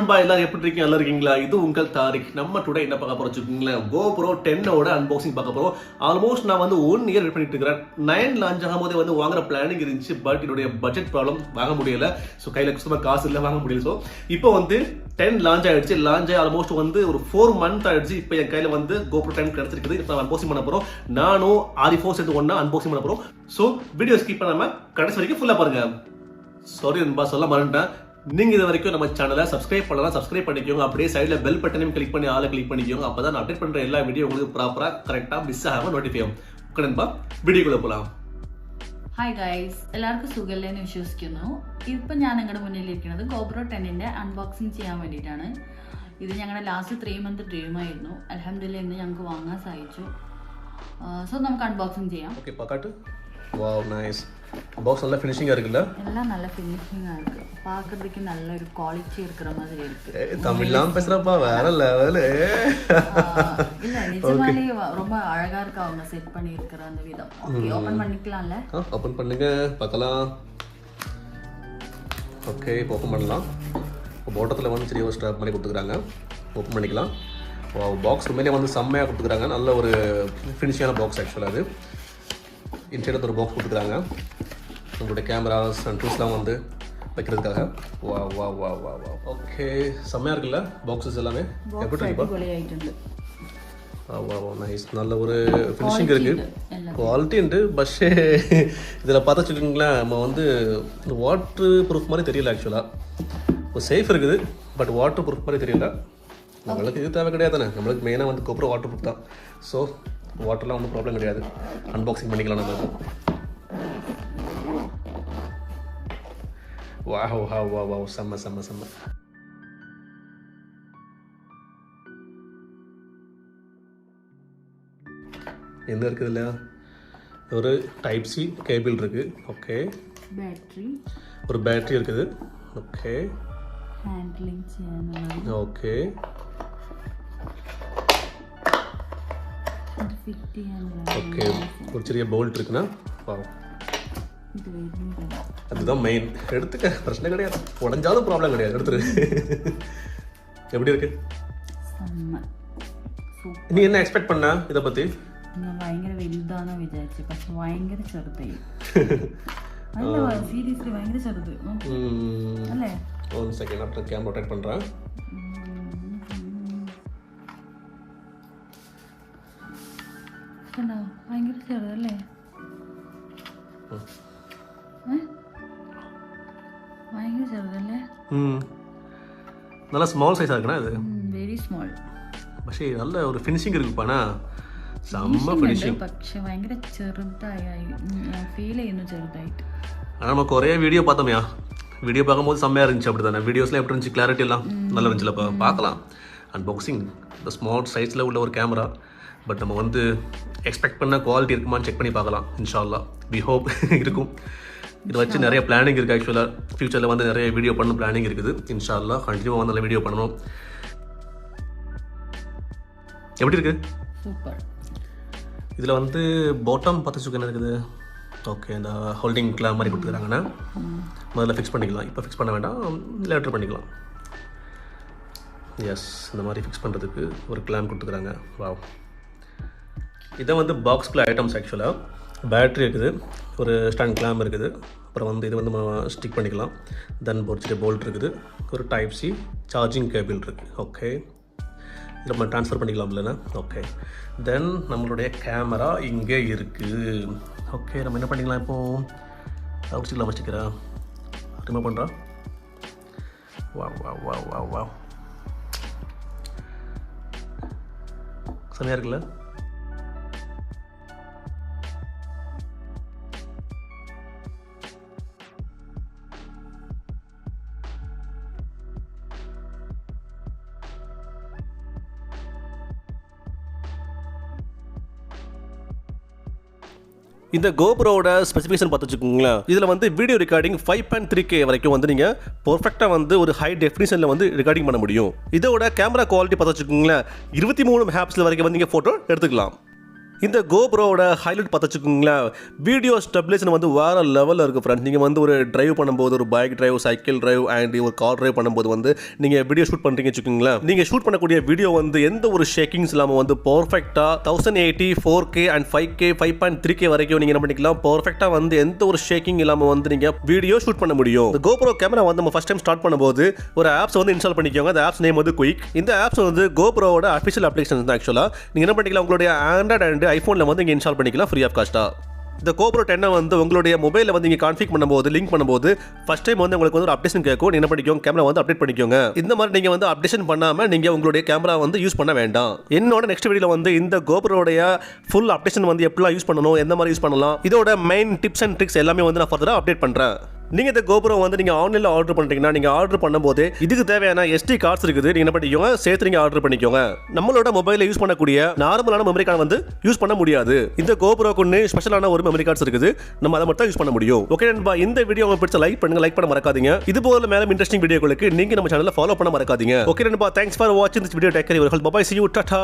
நண்பா எல்லாரும் எப்படி இருக்கீங்க? நல்லா இருக்கீங்களா? இது உங்கள் தாரிக். நம்ம டுடே என்ன பார்க்க போறோம் வச்சுக்கோங்களேன், GoPro 10 ஓட அன்பாக்சிங் பார்க்க போறோம். ஆல்மோஸ்ட் நான் வந்து 1 இயர் வெயிட் பண்ணிட்டு இருக்கிறேன். 9 லான்ச் ஆகும்போதே வந்து வாங்குற பிளானிங் இருந்துச்சு. பட் என்னுடைய பட்ஜெட் ப்ராப்ளம் வாங்க முடியல. ஸோ கையில் சுத்தமாக காசு இல்லை, வாங்க முடியல. ஸோ இப்போ வந்து 10 லான்ச் ஆயிடுச்சு. லான்ச் ஆகி ஆல்மோஸ்ட் வந்து ஒரு 4 மந்த் ஆயிடுச்சு. இப்போ என் கையில் வந்து GoPro 10 கிடைச்சிருக்குது. இப்போ அன்பாக்சிங் பண்ண போறோம். நானும் Arifa சேர்த்து ஒண்ணா அன்பாக்சிங் பண்ண போறோம். ஸோ வீடியோ ஸ்கிப் பண்ணாம கடைசி வரைக்கும் ஃபுல்லா பாருங்க. சாரி நண்பா, சொல்ல மறந்துட்டேன். நீங்க இது வரைக்கும் நம்ம சேனலை சப்ஸ்கிரைப் பண்ணலாம், சப்ஸ்கிரைப் பண்ணிக்கோங்க. அப்படியே சைடுல பெல் பட்டனையும் கிளிக் பண்ணி ஆளை கிளிக் பண்ணிக்கோங்க. அப்பதான் நான் அப்டேட் பண்ற எல்லா வீடியோ உங்களுக்கு ப்ராப்பரா கரெக்டா மிஸ் ஆகாம நோட்டிஃபை ஆகும். நண்பா വീഡിയോக்குள்ள போலாம். ഹായ് ഗൈസ്, എല്ലാവർക്കും സുഖമല്ലേന്ന് വിശ്വസിക്കുന്നു. ഇപ്പം ഞാൻ നിങ്ങളുടെ മുന്നിലിരിക്കുന്നത് GoPro 10ന്റെ അൺബോക്സിംഗ് ചെയ്യാൻ വേണ്ടിയിട്ടാണ്. ഇത് ഞങ്ങളുടെ ലാസ്റ്റ് 3 മന്ത് ഡ്രീം ആയിരുന്നു. അൽഹംദുലില്ലാഹ് ഇന്ന് ഞങ്ങൾക്ക് വാങ്ങാൻ സാധിച്ചു. സോ നമുക്ക് അൺബോക്സിംഗ് ചെയ്യാം. ഓക്കേ, പാക്കാട്ട്. വാവ്, നൈസ്. பாக்ஸ் நல்ல ஃபினிஷிங்கா இருக்குல்ல? எல்லாம் நல்ல ஃபினிஷிங்கா இருக்கு. பார்க்கிறதுக்கு நல்ல ஒரு குவாலிட்டி இருக்கிற மாதிரி இருக்கு. தமிழ்லாம் பேசுறப்பா வேற லெவல். இல்ல நிஜமாலே ரொம்ப அழகா இருக்கு அவங்க செட் பண்ணி இருக்கிற அந்த விதம். Okay, open பண்ணிக்கலாம்ல? ஓபன் பண்ணுங்க பார்க்கலாம். ஓகே, ஓபன் பண்ணலாம். பாட்டத்துல வந்து சிறிய ஒரு ஸ்ட்ராப் மாதிரி கொடுத்துக்கறாங்க. ஓபன் பண்ணிக்கலாம். வாவ், பாக்ஸ் உண்மையிலேயே வந்து செம்மையா கொடுத்துக்கறாங்க. நல்ல ஒரு ஃபினிஷிங்கான பாக்ஸ் ஆக்சுவலா அது. இன்சைடில் ஒரு பாக்ஸ் கொடுத்துருக்காங்க. நம்மளுடைய கேமராஸ் அண்ட் டூல்ஸ்லாம் வந்து வைக்கிறதுக்காக. வா வா வா வா வா ஓகே, செம்மையாக இருக்குல்ல பாக்ஸஸ் எல்லாமே? எப்படி இருக்கு? வா வா வா, நைஸ். நல்ல ஒரு ஃபினிஷிங் இருக்குது, குவாலிட்டி உண்டு. பஸ்ஸே இதில் பார்த்தா வச்சுக்கோங்களேன், நம்ம வந்து வாட்ரு ப்ரூஃப் மாதிரி தெரியல. ஆக்சுவலாக ஒரு சேஃப் இருக்குது, பட் வாட்ரு ப்ரூஃப் மாதிரி தெரியல. நம்மளுக்கு இது தேவை கிடையாது தானே. நம்மளுக்கு மெயினாக வந்து GoPro வாட்டர் ப்ரூஃப் தான். ஸோ வாட்டர்லாம் ஒன்றும் ப்ராப்ளம் கிடையாது. அன்பாக்சிங் பண்ணிக்கலாம் நம்ம. வாவ் வாவ் வாவ் வாவ், செம்ம செம்ம செம்ம. என்ன இருக்குது இல்லையா? ஒரு டைப் சி கேபிள் இருக்கு. ஓகே, பேட்டரி, ஒரு பேட்டரி இருக்குது. Okay, handling channel. Okay, okay, ஒரு சிறிய போல்ட் இருக்குன்னா வாவ், அதுதான் மெயின். எடுத்துக்க, பிரச்சனை கிடையாது. உடஞ்சாலும் ப்ராப்ளம் கிடையாது, எடுத்துரு. எப்படி இருக்கு? நீ என்ன எக்ஸ்பெக்ட் பண்ண இதை பத்தி? நான் பயங்கர வലുതാണ് വിചാരിച്ചു, പക്ഷെ ഭയങ്കര ചെറുതായി. അല്ല, സീരിയസ്ലി ഭയങ്കര ചെറുത് അല്ലേ? ஒரு செகண்ட், அப்புறம் கேமரா ரொட்டேட் பண்றேன். ഭയങ്കര ചെറുതല്ലേ? ഭയങ്കര ചെറുതല്ലേ? நல்ல ஸ்மால் சைஸா இருக்குண்ணா இது. Very small. പക്ഷേ നല്ല ഒരു ഫിനിഷിംഗ് இருக்குப்பாண்ணா, செம்ம ஃபினிஷிங். പക്ഷെ ഭയങ്കര ചെറുതായി ഫീൽ ചെയ്യുന്നു, ചെറുതായിട്ട്. ஆனால் நம்ம കുറേ வீடியோ பார்த்தோம்யா. வீடியோ பார்க்கும்போது செம்மையாக இருந்துச்சு. அப்படி தானே வீடியோஸ்லாம் எப்படி இருந்துச்சு? கிளாரிட்டி எல்லாம் நல்லா இருந்துச்சுல்லப்பா. பார்க்கலாம். அன்பாக்சிங் இந்த ஸ்மால் சைஸில் உள்ள ஒரு கேமரா. பட் நம்ம வந்து எக்ஸ்பெக்ட் பண்ண குவாலிட்டி இருக்குமான்னு செக் பண்ணி பார்க்கலாம். இன்ஷா அல்லாஹ், வி ஹோப் இருக்கும். இதை வச்சு நிறைய பிளானிங் இருக்குது. ஆக்சுவலாக ஃப்யூச்சரில் வந்து நிறைய வீடியோ பண்ண பிளானிங் இருக்குது. இன்ஷா அல்லாஹ் கண்டினியூவாக வந்து நல்ல வீடியோ பண்ணணும். எப்படி இருக்குது? சூப்பர். இதில் வந்து பாட்டம் பார்த்து என்ன இருக்குது? ஓகே, இந்த ஹோல்டிங் கிளாம் மாதிரி கொடுத்துருக்காங்கன்னா முதல்ல ஃபிக்ஸ் பண்ணிக்கலாம். இப்போ ஃபிக்ஸ் பண்ண வேண்டாம், லேட்டர் பண்ணிக்கலாம். எஸ், இந்த மாதிரி ஃபிக்ஸ் பண்ணுறதுக்கு ஒரு கிளாம் கொடுத்துருக்காங்க. வாவ், இதை வந்து பாக்ஸ்குள்ள ஐட்டம்ஸ். ஆக்சுவலாக பேட்ரி இருக்குது, ஒரு ஸ்டாண்ட் கிளாம் இருக்குது, அப்புறம் வந்து இது வந்து நம்ம ஸ்டிக் பண்ணிக்கலாம். தென் ஒரு சிறிய போல்ட் இருக்குது, ஒரு டைப் சி சார்ஜிங் கேபிள் இருக்குது. ஓகே, இதில் நம்ம ட்ரான்ஸ்ஃபர் பண்ணிக்கலாம் இல்லைன்னா. ஓகே, தென் நம்மளுடைய கேமரா இங்கே இருக்குது. ஓகே, நம்ம என்ன பண்ணிக்கலாம் இப்போது? வச்சுக்கலாம், வச்சுக்கிறேன். ரிமூவ் பண்ணுறா. வா வா வா வா வா, செம்மையாக இருக்குல்ல? இந்த GoProவோட ஸ்பெசிஃபிகேஷன் பார்த்து வச்சுக்கோங்களேன். இதில் வந்து வீடியோ ரெக்கார்டிங் 5.3K வரைக்கும் வந்து நீங்கள் பர்ஃபெக்டாக வந்து ஒரு ஹை டெஃபினிஷனில் வந்து ரெக்கார்டிங் பண்ண முடியும். இதோட கேமரா குவாலிட்டி பார்த்து வச்சுக்கோங்களேன், 23 மெகாபிக்சல் வரைக்கும் வந்து நீங்கள் ஃபோட்டோ எடுத்துக்கலாம். இந்த கோப்ரோவோட ஹைலைட் பார்த்து வச்சுக்கோங்களேன், வீடியோ ஸ்டெபிலைசேஷன் வந்து வேறு லெவலில் இருக்குது ஃப்ரெண்ட்ஸ். நீங்கள் வந்து ஒரு டிரைவ் பண்ணும்போது, ஒரு bike drive, cycle drive and ஒரு கார் டிரைவ் பண்ணும்போது வந்து நீங்கள் வீடியோ ஷூட் பண்ணுறீங்கன்னு வச்சுக்கோங்களேன், நீங்கள் ஷூட் பண்ணக்கூடிய வீடியோ வந்து எந்த ஒரு ஷேக்கிங்ஸ் இல்லாமல் வந்து பர்ஃபெக்டாக 1080 4K அண்ட் 5K 5.3K வரைக்கும் நீங்கள் என்ன பண்ணிக்கலாம், பர்ஃபெக்டாக வந்து எந்த ஒரு ஷேக்கிங் இல்லாமல் வந்து நீங்கள் வீடியோ ஷூட் பண்ண முடியும். இந்த கோப்ரோ கேமரா வந்து நம்ம ஃபஸ்ட் டைம் ஸ்டார்ட் பண்ணும்போது ஒரு ஆப்ஸ் வந்து இன்ஸ்டால் பண்ணிக்கோங்க. அந்த ஆப்ஸ் நேம் வந்து குயிக். இந்த ஆப்ஸ் வந்து கோப்ரோவோட அஃபிஷியல் அப்ளிகேஷன் தான். ஆக்சுவலாக நீங்கள் என்ன பண்ணிக்கலாம், உங்களுடைய ஆண்ட்ராய்டு அண்ட் ஐஃபோனில் வந்து இங்கே இன்ஸ்டால் பண்ணிக்கலாம் ஃப்ரீ ஆஃப் காஸ்ட்டா. இந்த GoPro 10 வந்து உங்களுடைய மொபைலில் வந்து நீங்கள் கான்ஃபிக் பண்ணும்போது, லிங்க் பண்ணும்போது ஃபஸ்ட் டைம் வந்து உங்களுக்கு வந்து ஒரு அப்டேஷன் கேட்கும். நீங்கள் என்ன பண்ணிக்கோங்க, கேமரா வந்து அப்டேட் பண்ணிக்கோங்க. இந்த மாதிரி நீங்கள் வந்து அப்டேஷன் பண்ணாமல் நீங்கள் உங்களுடைய கேமரா வந்து யூஸ் பண்ண வேண்டாம். என்னோட நெக்ஸ்ட் வீடியோவில் வந்து இந்த கோப்ரோடைய ஃபுல் அப்டேஷன் வந்து எப்படிலாம் யூஸ் பண்ணணும், எந்த மாதிரி யூஸ் பண்ணலாம், இதோட மெயின் டிப்ஸ் அண்ட் ட்ரிக்ஸ் எல்லாமே வந்து நான் ஃபர்தராக அப்டேட் பண்ணுறேன். நீங்கள் இந்த GoPro வந்து நீங்கள் ஆன்லைனில் ஆர்டர் பண்ணுறீங்கன்னா, நீங்கள் ஆர்டர் பண்ணும்போது இதுக்கு தேவையான SD கார்ட்ஸ் இருக்குது. நீங்கள் என்ன பண்ணிக்கோங்க, சேர்த்து நீங்கள் ஆர்டர் பண்ணிக்கோங்க. நம்மளோட மொபைலில் யூஸ் பண்ணக்கூடிய நார்மலான மெமரி கார்டு வந்து யூஸ் பண்ண முடியாது. இந்த GoProக்குன்னு ஸ்பெஷலான ஒரு மெமரி கார்ட்ஸ் இருக்குது. நம்ம அதை மட்டும் யூஸ் பண்ண முடியும். ஓகே நண்பா, இந்த வீடியோ உங்களுக்கு பிடிச்ச லைக் பண்ணுங்க, லைக் பண்ண மறக்காதீங்க. இது போல மேலும் இன்ட்ரெஸ்டிங் வீடியோக்களுக்கு நீங்கள் நம்ம சேனலை ஃபாலோ பண்ண மறக்காதீங்க. ஓகே நண்பா, தேங்க்ஸ் ஃபார் வாட்சிங் this video. Take care your health. Bye bye, see you, Tata.